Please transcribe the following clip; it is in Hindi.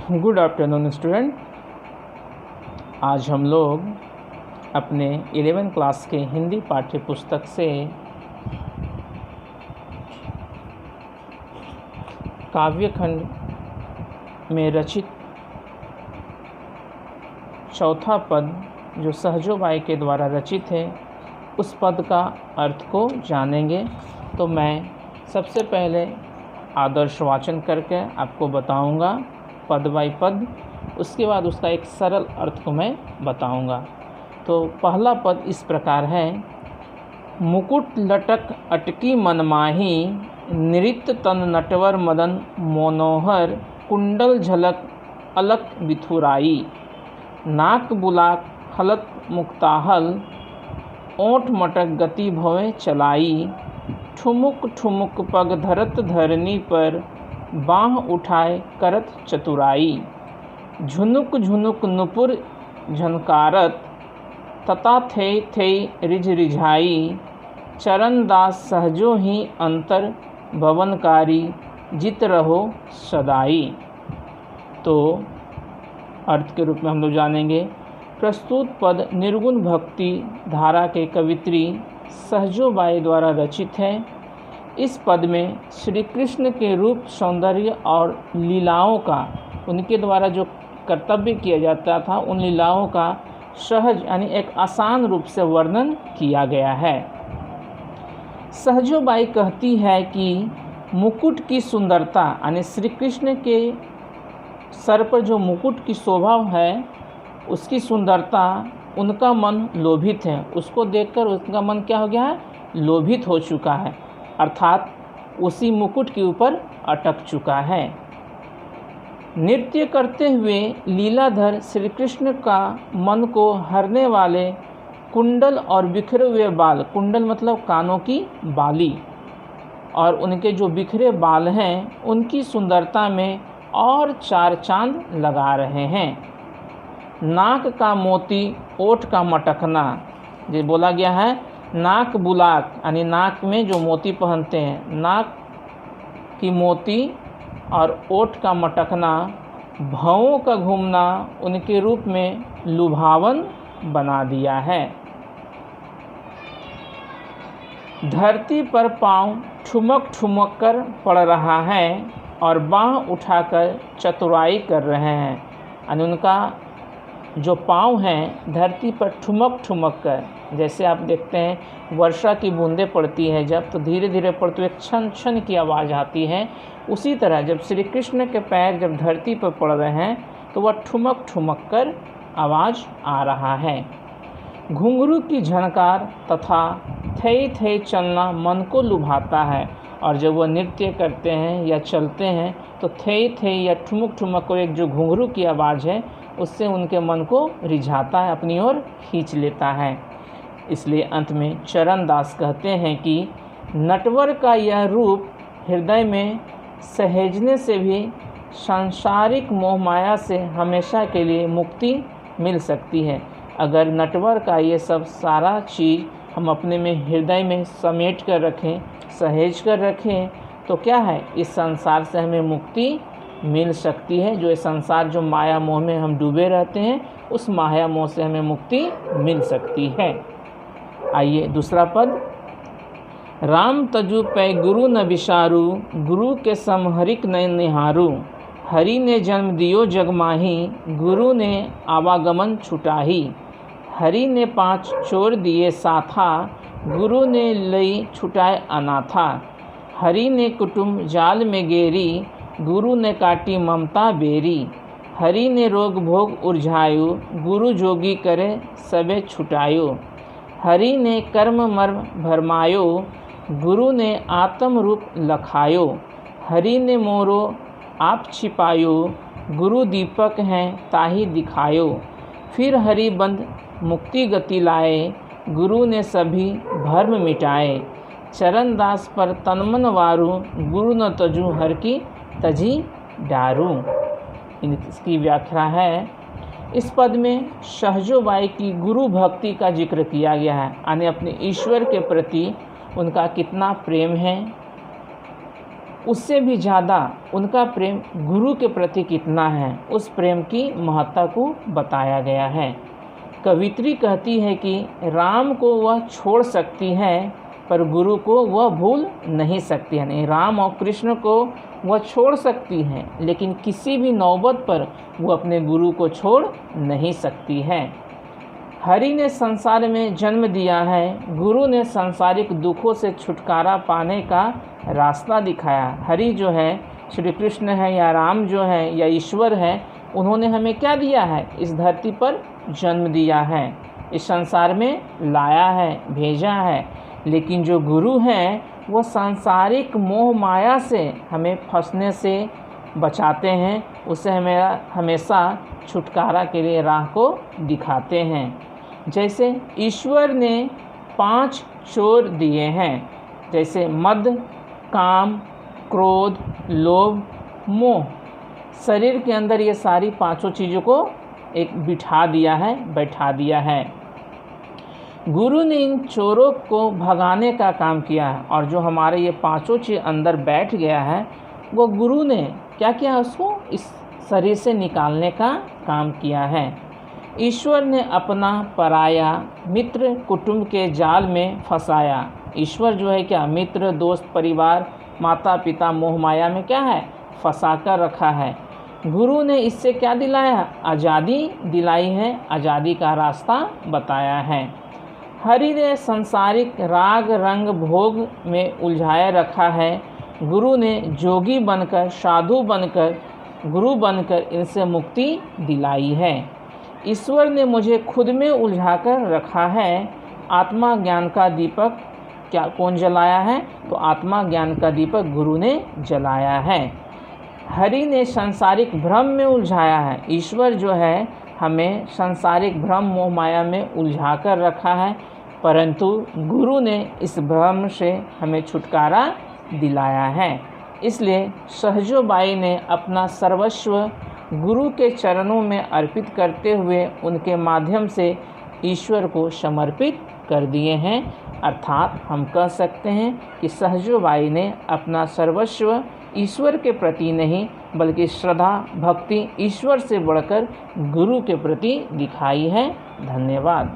Good afternoon student. आज हम लोग अपने 11वीं क्लास के हिंदी पाठ्य पुस्तक से काव्यखंड में रचित चौथा पद जो सहजो बाई के द्वारा रचित है उस पद का अर्थ को जानेंगे। तो मैं सबसे पहले आदर्श वाचन करके आपको बताऊंगा पद बाई पद, उसके बाद उसका एक सरल अर्थ को मैं बताऊंगा। तो पहला पद इस प्रकार है। मुकुट लटक अटकी मनमाही, नृत्य तन नटवर मदन मनोहर, कुंडल झलक अलक बिथुराई, नाक बुलाक हलत मुक्ताहल, ओठ मटक गति भवे चलाई, ठुमुक ठुमुक पग धरत धरनी पर, बाँह उठाए करत चतुराई, झुनुक झुनुक नुपुर झनकारत, तता थे थे रिझ रिझाई, चरण दास सहजो ही अंतर भवनकारी, जित रहो सदाई। तो अर्थ के रूप में हम लोग जानेंगे। प्रस्तुत पद निर्गुण भक्ति धारा के कवित्री सहजो बाई द्वारा रचित है। इस पद में श्री कृष्ण के रूप, सौंदर्य और लीलाओं का, उनके द्वारा जो कर्तव्य किया जाता था उन लीलाओं का सहज यानी एक आसान रूप से वर्णन किया गया है। सहजो बाई कहती है कि मुकुट की सुंदरता यानी श्री कृष्ण के सर पर जो मुकुट की शोभा है उसकी सुंदरता, उनका मन लोभित है। उसको देखकर उनका मन क्या हो गया है? लोभित हो चुका है, अर्थात उसी मुकुट के ऊपर अटक चुका है। नृत्य करते हुए लीलाधर श्री कृष्ण का मन को हरने वाले कुंडल और बिखरे हुए बाल, कुंडल मतलब कानों की बाली, और उनके जो बिखरे बाल हैं उनकी सुंदरता में और चार चांद लगा रहे हैं। नाक का मोती ओठ का मटकना, जो बोला गया है नाक बुलाक यानी नाक में जो मोती पहनते हैं, नाक की मोती और ओठ का मटकना, भौं का घूमना उनके रूप में लुभावन बना दिया है। धरती पर पाँव ठुमक ठुमक कर पड़ रहा है और बाँह उठाकर चतुराई कर रहे हैं, यानी उनका जो पाँव हैं धरती पर ठुमक ठुमक कर, जैसे आप देखते हैं वर्षा की बूंदें पड़ती है जब, तो धीरे धीरे पड़ती एक छन छन की आवाज़ आती है। उसी तरह जब श्री कृष्ण के पैर जब धरती पर पड़ रहे हैं तो वह ठुमक ठुमक कर आवाज़ आ रहा है। घुंघरू की झनकार तथा थे थे चलना मन को लुभाता है, और जब वह नृत्य करते हैं या चलते हैं तो थे थे या ठुमक ठुमक को एक जो घुंघरू की आवाज़ है उससे उनके मन को रिझाता है, अपनी ओर खींच लेता है। इसलिए अंत में चरण दास कहते हैं कि नटवर का यह रूप हृदय में सहेजने से भी सांसारिक मोह माया से हमेशा के लिए मुक्ति मिल सकती है। अगर नटवर का ये सब सारा चीज़ हम अपने में हृदय में समेट कर रखें, सहेज कर रखें, तो क्या है, इस संसार से हमें मुक्ति मिल सकती है। जो ये संसार जो माया मोह में हम डूबे रहते हैं उस माया मोह से हमें मुक्ति मिल सकती है। आइए दूसरा पद। राम तजु पै गुरु न विसारू, गुरु के सम हरिक न निहारू, हरि ने जन्म दियो जगमाही, गुरु ने आवागमन छुटाही, हरि ने पांच चोर दिए साथा, गुरु ने लई छुटाए अनाथा, हरि ने कुटुंब जाल में गेरी, गुरु ने काटी ममता बेरी, हरि ने रोग भोग उर्झायु, गुरु जोगी करे सबे छुटायो, हरि ने कर्म मर्म भरमायो, गुरु ने आत्म रूप लखायो, हरि ने मोरो आप छिपायो, गुरु दीपक हैं ताही दिखायो, फिर हरि बंद मुक्ति गति लाए, गुरु ने सभी भर्म मिटाए, चरण दास पर तनमन वारू, गुरु न तजु हर की तजी डारू। इसकी व्याख्या है। इस पद में सहजो बाई की गुरु भक्ति का जिक्र किया गया है, यानी अपने ईश्वर के प्रति उनका कितना प्रेम है, उससे भी ज़्यादा उनका प्रेम गुरु के प्रति कितना है, उस प्रेम की महत्ता को बताया गया है। कवित्री कहती है कि राम को वह छोड़ सकती है पर गुरु को वह भूल नहीं सकती है। नहीं, राम और कृष्ण को वह छोड़ सकती है लेकिन किसी भी नौबत पर वो अपने गुरु को छोड़ नहीं सकती है। हरि ने संसार में जन्म दिया है, गुरु ने सांसारिक दुखों से छुटकारा पाने का रास्ता दिखाया। हरि जो है, श्री कृष्ण है या राम जो है या ईश्वर है, उन्होंने हमें क्या दिया है, इस धरती पर जन्म दिया है, इस संसार में लाया है, भेजा है। लेकिन जो गुरु हैं वो सांसारिक मोह माया से हमें फंसने से बचाते हैं, उससे हमें हमेशा छुटकारा के लिए राह को दिखाते हैं। जैसे ईश्वर ने 5 चोर दिए हैं, जैसे मद, काम, क्रोध, लोभ, मोह। शरीर के अंदर ये सारी 5 चीज़ों को एक बैठा दिया है। गुरु ने इन चोरों को भगाने का काम किया है और जो हमारे ये 5 चीज़ अंदर बैठ गया है वो गुरु ने क्या किया, उसको इस शरीर से निकालने का काम किया है। ईश्वर ने अपना पराया मित्र कुटुंब के जाल में फंसाया। ईश्वर जो है क्या, मित्र, दोस्त, परिवार, माता पिता, मोह माया में क्या है, फंसा कर रखा है। गुरु ने इससे क्या दिलाया, आज़ादी दिलाई है, आज़ादी का रास्ता बताया है। हरि ने संसारिक राग रंग भोग में उलझाए रखा है। गुरु ने जोगी बनकर, साधु बनकर, गुरु बनकर इनसे मुक्ति दिलाई है। ईश्वर ने मुझे खुद में उलझाकर रखा है। आत्मा ज्ञान का दीपक क्या कौन जलाया है, तो आत्मा ज्ञान का दीपक गुरु ने जलाया है। हरि ने सांसारिक भ्रम में उलझाया है। ईश्वर जो है हमें सांसारिक भ्रम मोह माया में उलझा कर रखा है, परंतु गुरु ने इस भ्रम से हमें छुटकारा दिलाया है। इसलिए सहजो बाई ने अपना सर्वस्व गुरु के चरणों में अर्पित करते हुए उनके माध्यम से ईश्वर को समर्पित कर दिए हैं। अर्थात हम कह सकते हैं कि सहजो बाई ने अपना सर्वस्व ईश्वर के प्रति नहीं बल्कि श्रद्धा भक्ति ईश्वर से बढ़कर गुरु के प्रति दिखाई है। धन्यवाद।